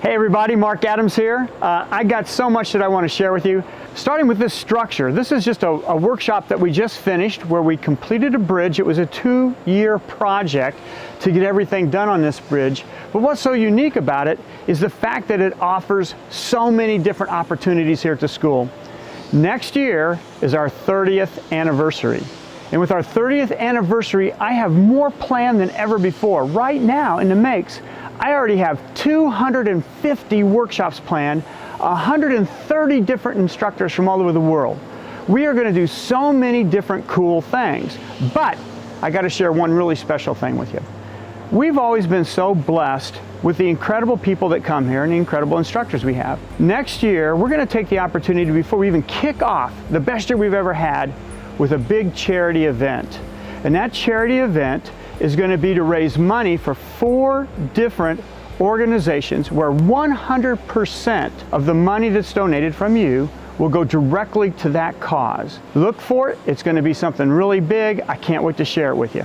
Hey everybody, Marc Adams here. I got so much that I want to share with you. Starting with this structure. This is just a workshop that we just finished where we completed a bridge. It was a 2-year project to get everything done on this bridge. But what's so unique about it is the fact that it offers so many different opportunities here at the school. Next year is our 30th anniversary. And with our 30th anniversary, I have more planned than ever before. Right now in the makes, I already have 250 workshops planned, 130 different instructors from all over the world. We are going to do so many different cool things, but I got to share one really special thing with you. We've always been so blessed with the incredible people that come here and the incredible instructors we have. Next year, we're going to take the opportunity before we even kick off the best year we've ever had with a big charity event. And that charity event is going to be to raise money for 4 different organizations where 100% of the money that's donated from you will go directly to that cause. Look for it. It's going to be something really big. I can't wait to share it with you.